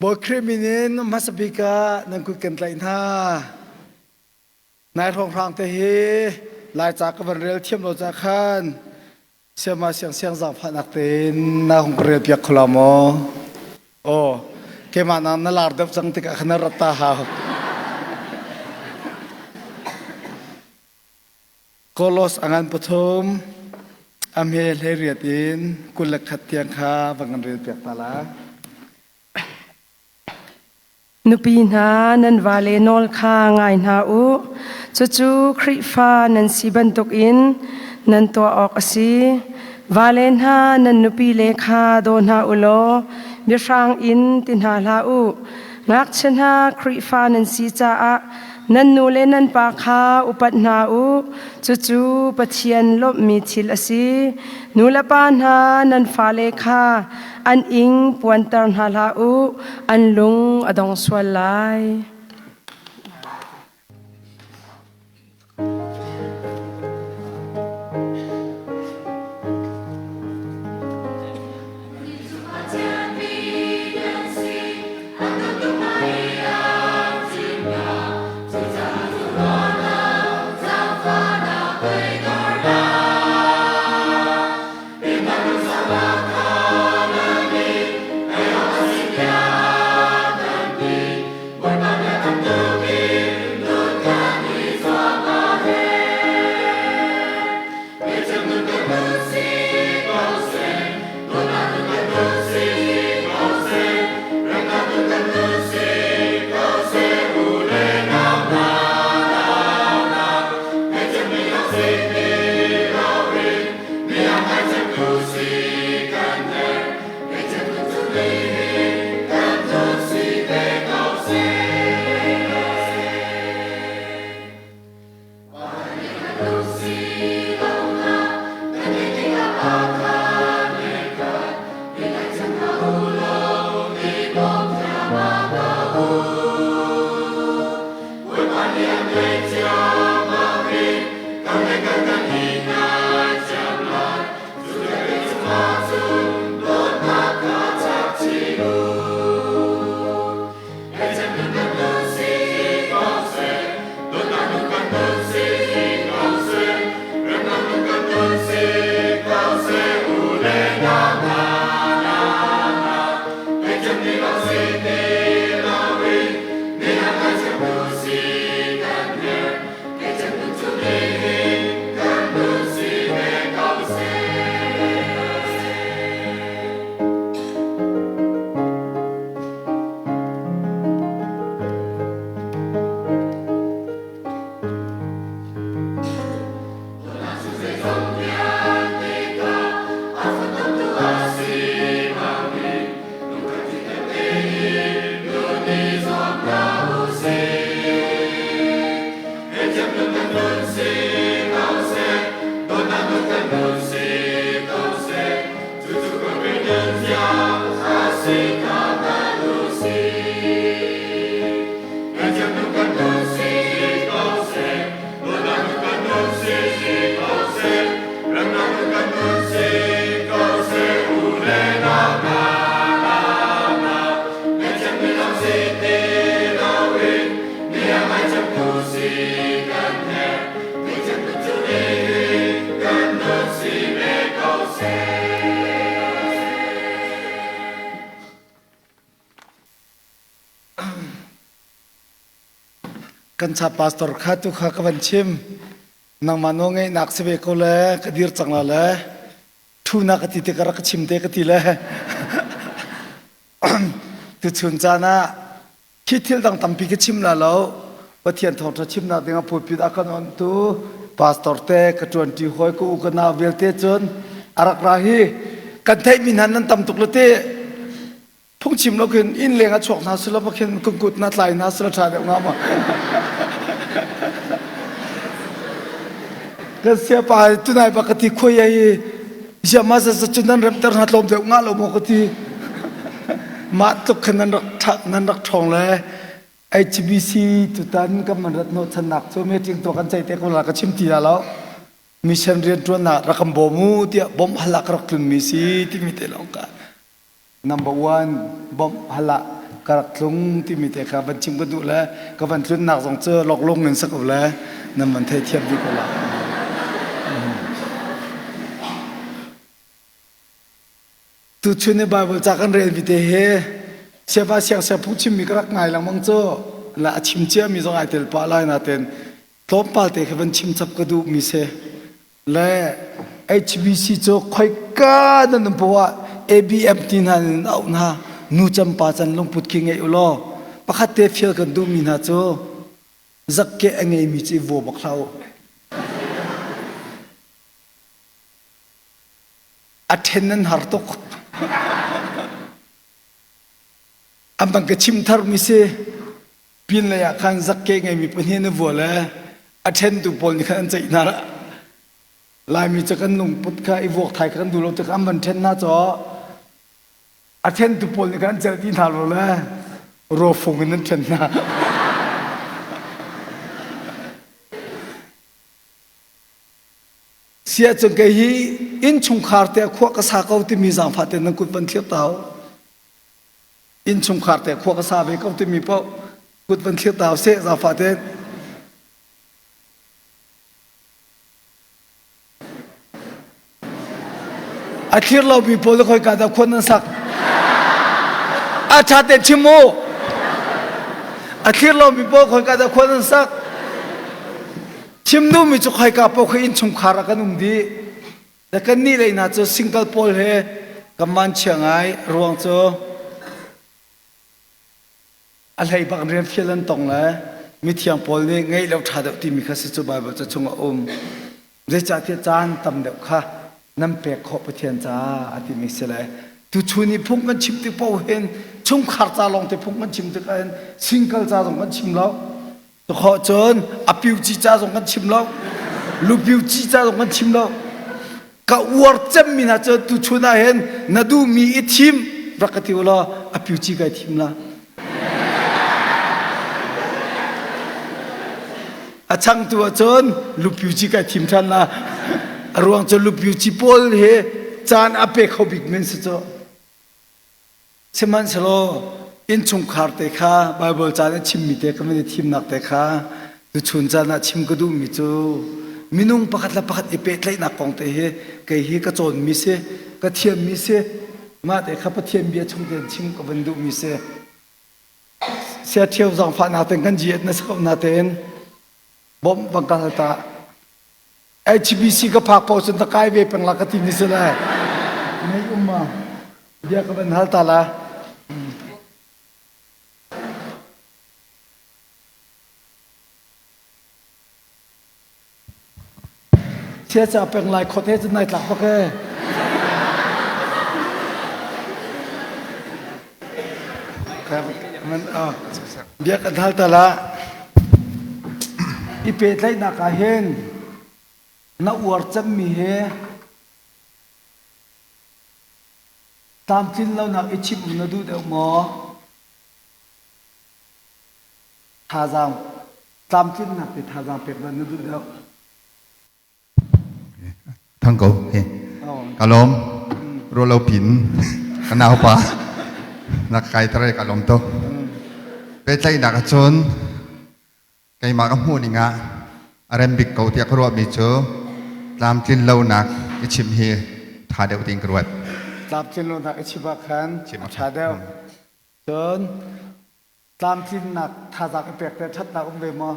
บทคริมินินมัสบิกานังกุกันไลน่านายทองพรางเตหีลายจากกันเรียลเทียมโลจากขันเชื่อมาเสียงจากพันักเตนนาของเรียลเปียกขลามโอ้เกมานันนลาร์ดับจังติกขนาดรัตตาหาโคลอสอังานปฐมอเมลเฮเรียดินกุลขัดเตียงคาบังกันเรียลเปียกตาลานุปีนานันวาเลนอลคาง่ายนาอุจูคริฟานันสีบันตุกอินนันตัวออกสีวาเลนฮานันนุปีเลคาโดนฮาอุโลเบียช่างอินตินฮาลาอุงักชนะคริฟานันสีจ้านันนูเลนันปาคาอุปัตนาอุจูปะเทียนลบมีทิลสีนูละปานฮานันฟาเลคาอันอิงปวนตรนฮาลาอุอันลุงอดองสวลไลกันชาปาสตอร์ข้าตุข้ากันชิมนางมานงไงนักเสวกเลยกดีร์จังละเลยทุนักติเตกรักชิมเตกติเลยตุชุนจานะคิดที่ดังตั้มปีกชิมละแล้วว่าเทียนทองจะชิมนะเดี๋ยวพูดพิดอาการอันตูปาสตอร์เตกจวนที่หอยกูกันนาเวลเตจนอารักราฮีกันไทยมินันนั้นตั้มตุกละเตพุ่งชิมแล้วคืนอินเลงอ่ะชกนาสุลปะเข็นกุกุดนาไลนาสุลชาเดียวงามอ่ะก็เสียไปตุนายปกติคุยไอ้จะมาจะจุดนั้นเริ่มต้นหัดลมเดียวงาลมปกติมาตุกขนันรักทักนันรักทองเลย HBC ตุตันก็มันรัตโนชนักโซเมจิงตัวกันใจเตะคนละก็ชิมตีแล้วมิชชันเรียนตัวน่ะรักบอมูที่บอมฮัลลักรักตุนมิซีที่มีเตลองกัน number one บอมฮัลลัก กระทุงที่มีแต่ขาบันชิมก็ดูแลก็บันทุนหนักสองเจอหลอกลงเงินสักอุแล้วนั่นมันเทียบดีกว่าละตุชุนในบาบิลจากกันเรียนวิเทเฮเสียบาเสียงเสียผู้ชิมมีกระไงหลังมังเจอและชิมเจ้ามีสองไอเทลปาลายนาเตนต้มปาเตะบันชิมจับกระดูมีเสและ HBC โจคอยกันนั่นเพราะว่า ABM ที่นั่นเอาหน้านูจำปาจันลงพุทธิงไงอุลอปะคัดเตฟียกันดูมีนาโจจักเกะไงมีจีโวบักเราอัฐนันหาร์ตกอันบังกชิมทาร์มิเซพินเลยอาคันจักเกะไงมีปัญหาในวัวเลยอัฐนตุปอลนี่ขันใจนาระลายมีจักรนุ่งพุทธะอีวกไทยกันดูเราจะอันบันเทนน่าจออัฐนตุปอลนี่ขันเจอที่ทาร์เลยรอฟงกันนั่นเทนน่าเสียจนกะฮีอินชุงคาร์เตะขวกษาเขาที่มีสังพัดเตนังกุดบันเทียบเตาอินชุงคาร์เตะขวกษาเบเขาที่มีเป้ากุดบันเทียบเตาเสกสังพัดเตอาทิตย์เรามีโพลคอยการดับคนนั้นสักอาชาเตชิโมอาทิตย์เรามีโพลคอยการดับคนนั้นสักชิมดูมีจุกให้กับพวกอินชุมคารักันดีแต่กันนี่เลยนะจะซิงเกิลโพลเฮกับมันเชียงไงรวงจะอะไรบางเรื่องฟิลันตรงเลยมีเทียงโพลนี่ไงเราถ่ายที่มีข้าศึกจะบายจะชงอมเรื่องจากที่จานตำเดียวค่ะน้ำเปียกขอบเทียนจ้าอาทิมิเสเลยทุชุนี่พุ่งกันชิมที่พวกเห็นชุมขาร์จ้าลงที่พุ่งกันชิมที่กันซิงเกิลจ้าลงกันชิมแล้วขอเชิญอภิวจีจ้าส่งกันชิมแล้วลูบิวจีจ้าส่งกันชิมแล้วก็อวดจำมีนะเจอตุชุน่าเห็นนาดูมีอีทีมรักที่ว่าอภิวจีกับทีมละอาช่างตัวเชิญลูบิวจีกับทีมท่านละรวงจะลูบิวจีโพลเฮจานอเปกเขาบิกเมนส์จ้าเช่นมันสโลอินชุงคาร์เตค่ะไบเบิลจานชิมมีเตก็ไม่ได้ทีมนักเตค่ะตุชุนจานชิมก็ดูมิจูมินุ่งประคัดละประคัดเอเปตเลยนักกองเตะเกยฮีก็โจนมิเซก็เทียมมิเซมาเตะข้าพเทียมเบียชงเดินชิมก็บรรดุมิเซเสียเที่ยวสองฝ่ายนาเต็งกันเจียดนะสักนาเต็นบอมบังกาตาHBC ก็พักพอจนตะไคร้เวเป็นหลักทีมิเซเลยไม่อุ้มมาเดี๋ยวก็เป็นฮัลตาละเชื่อจะเป็นลายคดเทจะในหลักโอเคครับมันเบียกันทัลตะละอีเป็ดไรนักเห็นนักอวดจำมีเฮตามที่เรานักอิชิบุนดูเดียวหมอท่าจางตามที่นักเป็นท่าจางเป็ดมันดูเดียวทั้งกูเฮ้กะลมโรลผินกันเอาปะนักไก่ทะเลกะลมโตเป็นใจนักชนไก่มากระหูนี่งะอารัมบิกเกาเตียกรัวมีโจตามจินเล่านักอิชิมเฮท่าเดียวติงกรวดตามจินเล่านักอิชิบักขันท่าเดียวจนตามจินนักท่าจากเปียกแต่ชัดนักอุ้มเลยมั้ง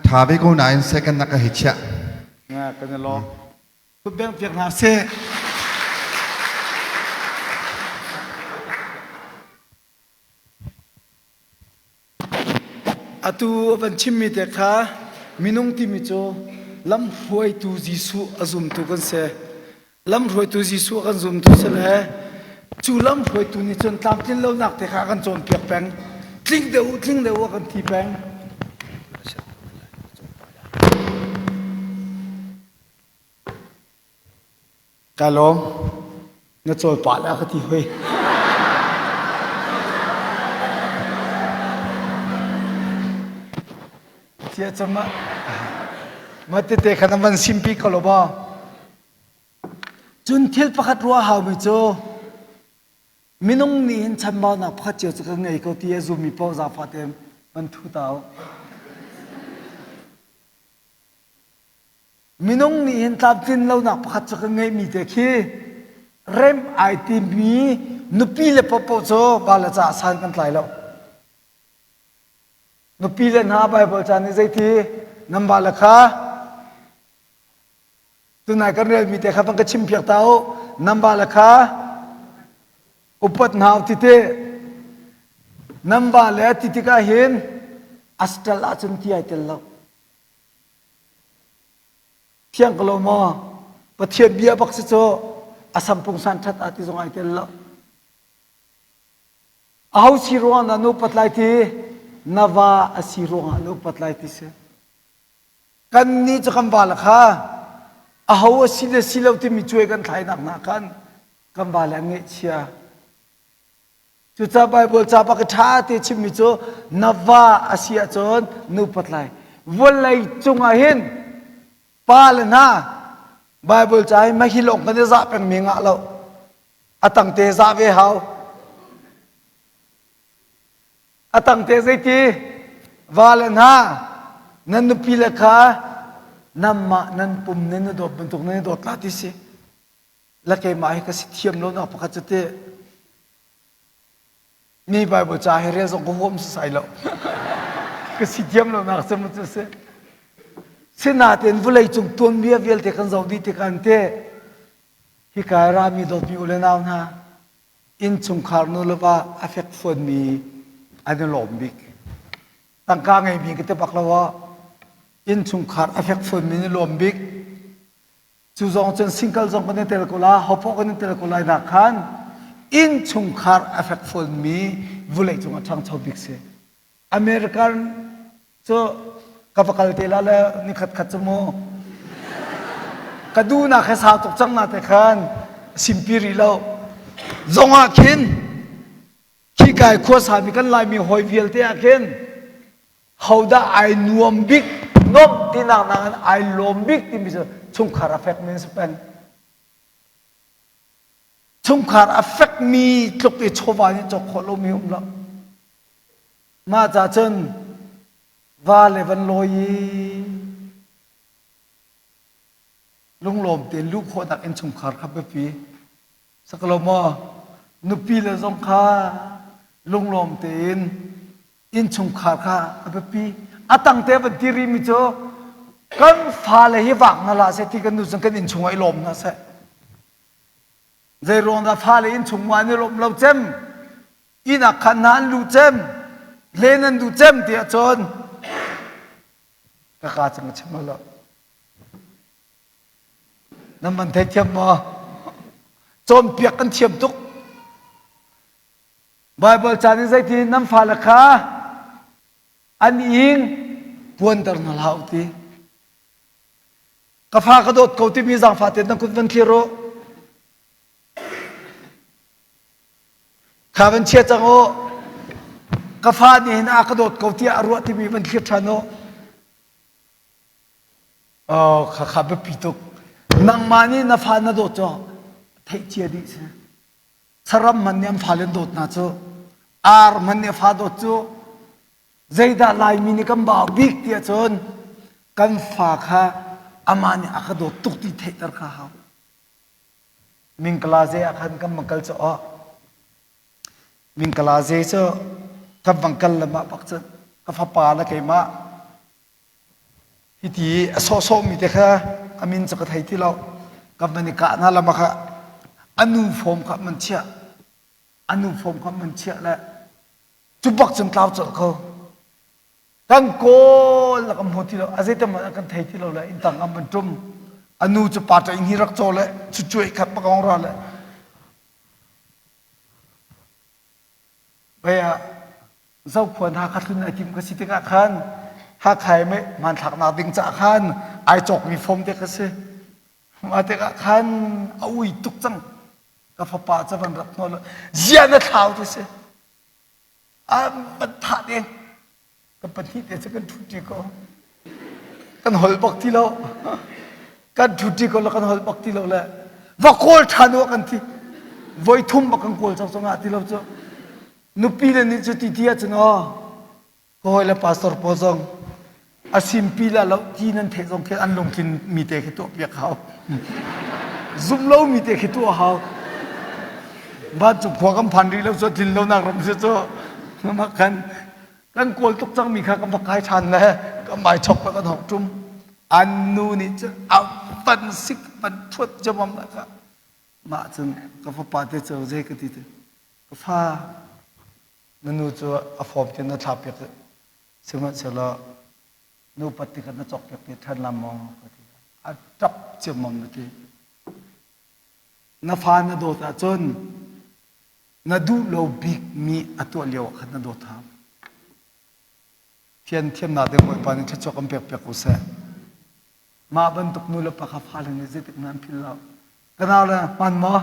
ท่าไปกูนายเซกันนักหิชะกันจะลองคุณเบงเปียกหนาเซอาตูวันชิมมีแต่ขามินุงที่มิโจลำหวยตูจิสุอาซุมตุกันเซลำหวยตูจิสุกันซุมตุเสเลยจูลำหวยตูนี่จนตามที่เราหนักแต่ขากันจนเปียกแปงทิ้งเดียวกันทีแปงกาลงงั้นโจรป่าแล้วก็ที่เฮ้ยเสียจมาเตะขนาดมันซิมปีก็ลบ่จุนเที่ยวประคัดรัวหาวมิโจ มินงนี่เห็นฉันมาหนักพัดเจียวจะกันไงเขาที่ซูมีป้าซาฟาเต็มมันทุตาวมินงนี่เห็นตับทินเราหนักพัดจะกันไงมีแต่ขี้เริ่มไอทีมีนุปีเลปปโซบาลจะสานกันไกลแล้วนุปีเลน่าไปบอกจานี่ใจที่นับบาลค่ะตัวนายกันเรียนมีแต่ข้าพังกชิมเพียงเต้านับบาลค่ะอุปถัมภ์ที่เตนับบาลที่ที่ก็เห็นอัสตลาจนที่ไอเตลล์เที่ยงกลมอปะเทียบเบียบักซิโซอาสัมพงสันทัดอาทิตย์สองไอเตลล์เอาสิรวงนันุปัตไลทีนาวาอสิรวงนันุปัตไลทีเสกันนี้จะคำบาลค่ะเอาสิเลสิเลวที่มีช่วยกันไทยหนักหนักกันคำบาลเงี้ยเชียจุดจะไปบอกจะปากท้าที่ชิมิโจนาวาอสิอาจนนุปัตไลวันไหนจงอาเห็นปาลนะไบเบิลใจไม่ฮิลงกันจะเป็นมีงะเราอตังเตซาเวหาอตังเตซที่วาลนะนันนุพิลค่ะนัมมานันปุ่มนันโดดบรรทุกนันโดดลาติสิและแกมาให้กสิทธิมโลนะปะคัจเตมีไบเบิลใจให้เรียนส่งกุมมใส่เรากสิทธิมโลนะสมุทรเสเสนาเต็นวุเลยจงตัวเบียเวลเทกันจะดีเทกันเตฮิกายรามีดอกมีอุเลนาวนะอินจงคาร์นุลว่า affect ฝนมีอันนี้ลมบิกตั้งกางไงมีก็จะบอกเราว่าอินจงคาร์ affect ฝนมีนี่ลมบิกจู่จงจนซิงเกิลจงกันเตลกุลาฮอปกันเตลกุลานักขันอินจงคาร์ affect ฝนมีวุเลยจงทางชาวบิกเสอเมริกันกับกัลเตล่าแล้วนี่ขัดจมูกกระดูนักแค่สาวตกจังนาแต่ขันสิมพีรีแล้วจงอาคินขี้ไก่ขวดสามีกันลายมีหอยเวียลเตะอาคินเขาได้ไอ้นวมบิ๊กนมที่นางไอ้ลมบิ๊กที่มีชงขาร์ affect มีสเปนชงขาร์ affect มีทุกที่ชาวบ้านจกขอลมีอุ้มละมาจากเช่นวาเลวันลอยลุงลมเตียนลูกคนตักเอ็นชงขาร์ครับเบปีสักลมนุปีเลสงขาลุงลมเตียนอินชงขาร์ค่ะเบปีอาตังเทวันที่ริมิโจกันฟาเลฮิวักนั่นละเสที่กันดูสังกันอินชงไอลมนะเสใจรอนดาฟาเลอินชงวันนี้ลมเราเจมอินักขนานลูเจมเลนันดูเจมเดียจนก็ขาดจังชมาแล้วนั่นมันเทียมมาจนเปียกกันเทียมทุกไบเบิลจานี่ใจที่น้ำฟ้าละค่ะอันอิงปวนตรนลาวทีกฟ้ากระโดดเขาที่มีสังฟาเตนังคุณวันที่โรข้าวันเชียจังโอกฟ้านี่เห็นอากระโดดเขาที่อารวะที่มีวันที่ชานโอข้าไปปิดกนางมานี่น้าฟ้าน่าโดดจ่อเทียเจียดิสิสรำมันเนี่ยฟ้าเล่นโดดน่าจ่ออาร์มันเนี่ยฟ้าโดดจ่อใจดาลายมินิกัมบ่าวบิ๊กเดียจนกันฟ้าข้าอามานี่อากระโดดตุกติเทตร์ข้าเขามิงกลาเซอาคันกัมมังกัลจ่อมิงกลาเซจ่อกับมังกัลละมาปักจ่อกับฟ้าป่าละเกมาที่โซมีแต่ค่ะอามินจะกระทำที่เรากับมันนี่กะนั่นละมาค่ะอนุฟอมกับมันเชื่ออนุฟอมกับมันเชื่อและจุบักจนกล่าวจดเขาตั้งโกแล้วก็หมดที่เราอาศัยแต่มันกันไทยที่เราเลยอินตังอันมันจุ่มอนุจะปาดอินฮิรักโจเลยช่วยขัดปะกองเราเลยไปอ่ะเจ้าควรหาขัดทุนไอติมกสิทธิ์กันขันหากใครไม่มันถักนาดึงจากขันไอจกมีฟอมเด็กก็เสียมาเด็กขันเอาอีตุกจังกับฟ้าป่าจะมันรับนอลเจียนเท้าที่เสียมันผ่านเองกับปฏิเสธกันทุกทีก็กันหอลบักที่เรากันทุกทีก็แล้วกันหอลบักที่เราแหละว่าโคลทานว่ากันที่ voi thum bakang kol chang chang ati lo cho nupi le ni chu ti tia chno ko hoi la pastor po jong asim pi la lo ti nan the jong ke an long kin mi te ke to pia khao zum lo mi te ke to hao ba chu phwa kam phan ri lo cho tin lo nak ram se cho ma kan kol tok chang mi kha kam pakai than na ka mai chok pa kan hok tum an nu ni cha a pan sik pan thut jamam na ka ma chung ka fa pa te cho je ka ti te ka fa nanu cho a form tin na thap yak sima chala nu patti kan na chok yak te than lam mong ka ti a tap jamam na ti na fa na do ta chon na du lo big mi atwa leo khan na do tha thiên thiên na de moi pan che chok am pek pek use ma ban tuk nu la pa kha phal ni je tik nan phil lao kana la man mo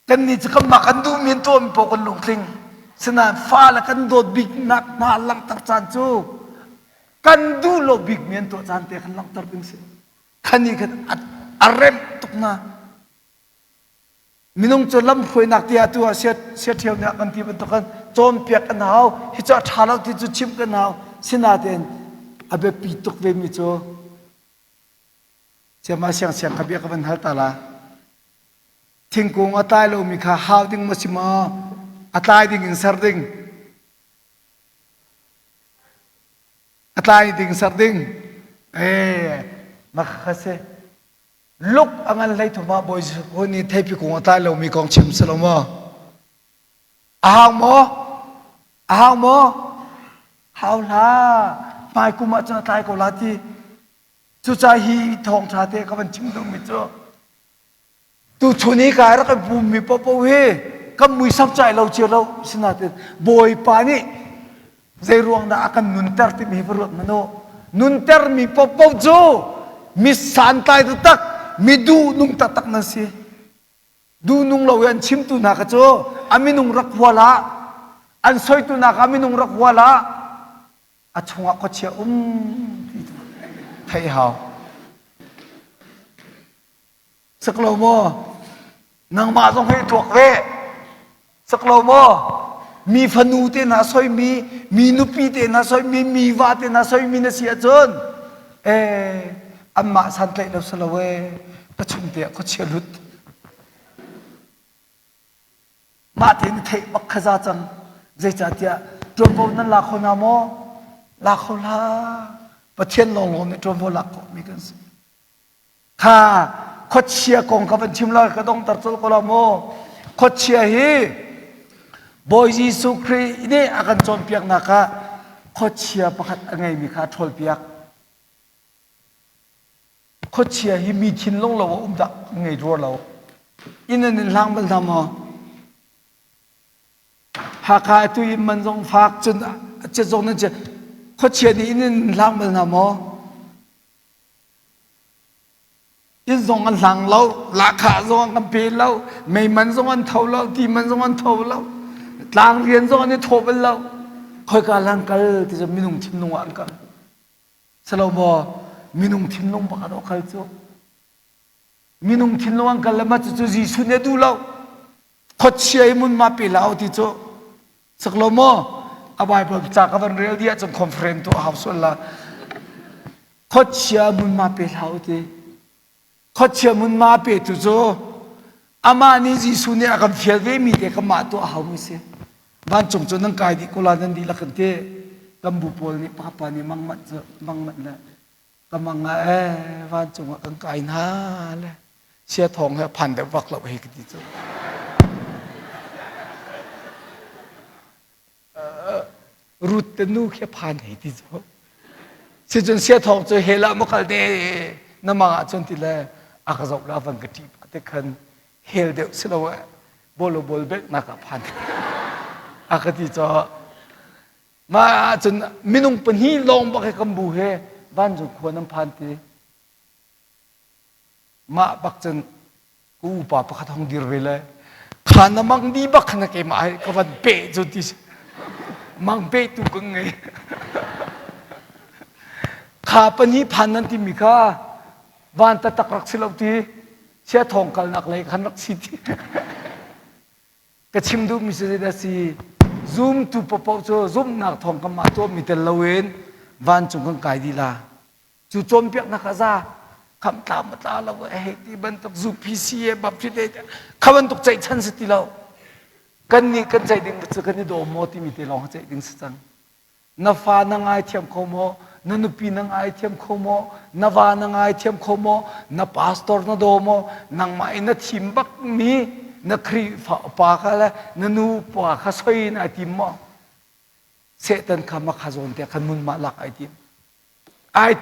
kan ni chakam ma kan du min to mi po kon lung tling sina fa la kan dot big nak ma lang tar chan chu kan du lo big men to chan te kan lang tar ping se khani kan arem tuk na minung cho lam khoi nak tia tu a set thiau na kan ti ban to kan chom pek kan hau hi cha thalau ti chu chim kan hau sina ten abe pi tuk ve mi cho chama siang siang ka bia ka ban hal ta la thingkung atai lo mi kha hau ding ma sima atai ding in sar ding atai ding sar ding ma khase lúc anh lấy thùng hoa bồi hồi ní thấy bị cùng tay lâu mi còn chìm sờ lông mò hao la mai cũng mà cho tay cổ lá thì chú cha hi thong cha thế các bạn chim đông mi cho tu chú ní cái đó cái bùm mi po po he cái mùi sắp chạy lâu chiều lâu xin nào thế bồi pa ní dây ruộng đã akan nun ter thì mi verut mano nun ter mi po po jo mi san tay tu tak mi du nung tatak na si du nung lo yan chim tu na ka cho ami nung rakwala an soi tu na kami nung rakwala a chunga ko chia thai hao saklo mo nang ma jong hei tuak ve saklo mo mi phanu te na soi mi nupi te na soi mi wa te na soi mi na sia chon amma san tlai lo salawe ta chung te ko chia lut ma te ni thei bak khaza chang zai cha tia trom bo nan la khona mo la khola pathian long long ne trom bo la ko mi kan si kha ko chia kong ka ban chim la ka dong tar chol ko la mo ko chia hi boy jisu kri ni akan chon piak na ka ko chia pakhat angai mi kha thol piak ko chia hi mi thin long lo da ngai ro lo in an lang bal da mo ha kha tu in man jong phak chun che jong na che ko chia ni in lang bal na mo in jong an lang lo la kha jong an pe lo mei man jong an thau lo ti man jong an thau lo tlang rian jong an tho bal lo khoi ka lang kal ti je minung thim nung an ka salo mo minung thin long ba do khal cho minung thin long kal ma chu ji su ne du lo khot chiai mun ma pe lao ti cho saklo mo abai ba cha ka ban real dia chon conference to house la khot chia mun ma pe lao ti khot chia mun ma pe tu cho ama ni ji su ne akam fiel ve mi te ka ma to hau mi se ban chung chon nang kai di ko la nan di la kan te kambu pol ni papa ni mang mat la kamanga van chung ang kai na le sia thong he phan de wak lo he ki chu rut te nu khe phan he ti chu si chun sia thong chu he la mo kal de na ma chun ti le a ka zok la van ka ti pa te khan hel de silo bol bek na ka phan a ka ti cho ma chun minung pan hi long ba ke kambu he ban ju khon am phan ti ma bak chen ku pa pa kha thong dir vele khana mang di bak khana ke ma ka van pe ju ti mang pe tu kung ngai ขาปนิพันนันติมิกาวานตะตักรักสิลาวทีเสียทองกัลนักเลยขันรักสิทีกระชิมดูมิสเดสีซูมตูปปโจซูมนักทองกำมาตัวมิเตลเวนวานจงกังไกดีลาจูโจมเปียกนักซาคำตามมาตาเราเฮ้ที่บันตกซูพีซีบับที่เดขบันตกใจชันสติเรากันนี่กันใจดึงจะกันนี่โดมอที่มิเตลองใจดึงสังนาฟานังไอเทียมโคโมนันุปีนังไอเทียมโคโมนาวานังไอเทียมโคโมนาพาสตอร์นาโดโมนังไม่นาทิมบักมีนักครีฝาปากอะไรนันูปากข้าซอยนาทิมมอเสตันขามาขจรเตะขันมุนมาลักไอ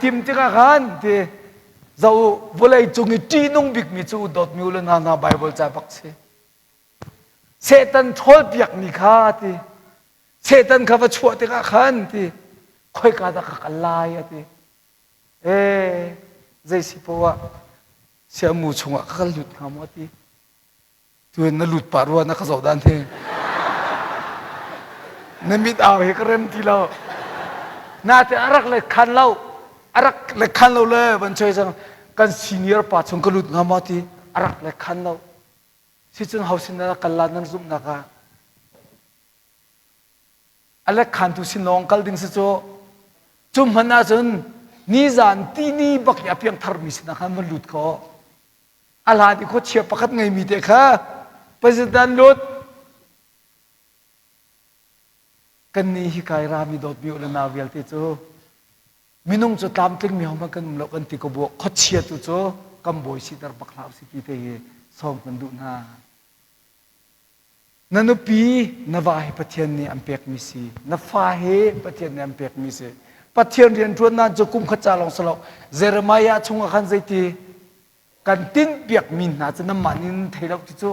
ทิมเตะกันเตะเจ้าเวลาจงจีนงบิกมิจูดอดมิวเลนาไบเบิลใจบักเสตันทอลเปียกนิคาเตะเสตันข้าพชั่วเตะกันเตะค่อยกาตะกัลลายเตะใจสิปัวเสียมูชงอ่ะขันหลุดหามวตีตัวนั้นหลุดปารวนักสาวดันเทนมิดเอาเฮกเรมที่เราน่าจะอารักเลยขันเราอารักเลยขันเราเลยบันช่วยจังกันซีเนียร์ป่าชงกลุดงามาตีอารักเลยขันเราสิจนเฮาสินนักกัลลานันซุมนักะอะไรขันตุสิน้องกัลดิ้งสิโจจุ่มหันอาจนนิจานตีนี่บักยาเพียงทาร์มิสนะครับมันหลุดเขาอะไรที่เขาเชียร์ประคัดไงมีเด็กค่ะประธานหลุดกันนี่ฮิกายรามีดอดบิวเลนาเวลติโจมินุ่งจะตามตึงมีหอมกันมุลกันติกบวกเขาเชียร์ตุโจกัมบอยสิดาร์บักลาวสิกิเตยส่งกันดูนานันปีนวาฮิปะเทียนนี่อันเปียกมิสีนฟ้าเฮปะเทียนนี่อันเปียกมิสีปะเทียนเรียนทวนนั้นจะกุมขจาลองสลบเจเรมายาชงกันใจทีกันติ้นเปียกมินน่าจะน้ำมันนินเทลติโจ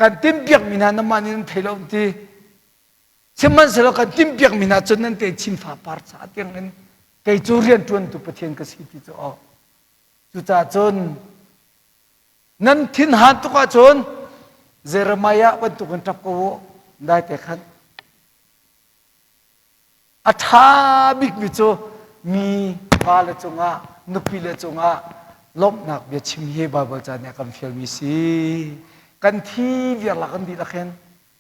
กันติ้นเปียกมินน่าน้ำมันนินเทลติเชื่อมันสลบกันติ้นเปียกมินน่าจนนั้นเตชินฟ้าปาร์ชาเตียงนั้นเกยจูเรียนทวนตุปะเทียนกสิติโจจุจ่าจนนั้นทินหันตุกจนเจเรมายาวันตุกันทับกูได้แต่ขันอัฐาบิกวิโจมีปาเลจงะนุปิเลจงะลบนักเบียชิมเฮบาบจานเนี่ยกันเฟลมิซีกันที่เวียละกันดีละเข็น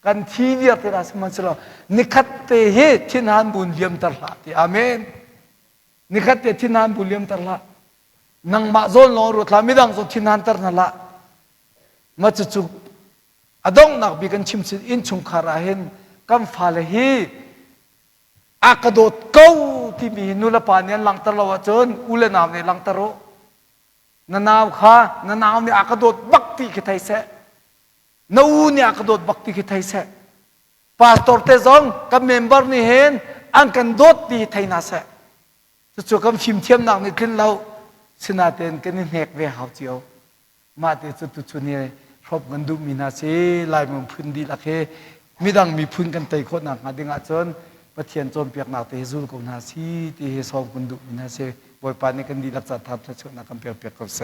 กันที่เวียเทราสมันสโลนิคัตเตเฮทินานบุญเลียมตลาดที่อาเมนนิคัตเตทินานบุญเลียมตลาดนังมาโซนลองรุตลามิดังโซทินานตระละมาจุกอดงนักบิกันชิมสิอินชุงคาราเห็นกัมฟาเลฮีอากระโดดเก้าที่มีนุลปานียลังตลอดจนอุเลนามเนี่ยลังตโรนานาวข้านานาวเนี่ยอากระโดดบักตีกิไทยเสนูเนี่ยอากระโดดบักตีกิไทยเสพาสตอร์เตซองกับเมมเบอร์นี่เห็นอันกันโดดตีไทยนาเสจู่ๆกับฟิมเทียมนักนี่ขึ้นเราสนาเตนกันนี่แหกเวหาวเจียวมาเตจุดๆนี่ครบกันดูมีนาเสลายมันพื้นดีละเคมีดังมีพื้นกันเตยโคตรหนักมาดึงอาจนปะเทียนโจมเปียกหนักเตจูกุนาซีที่เฮซอมกันดูมีนาเสบอยปานนี่กันดีรักษาทับทัชนักกันเปียกกับเส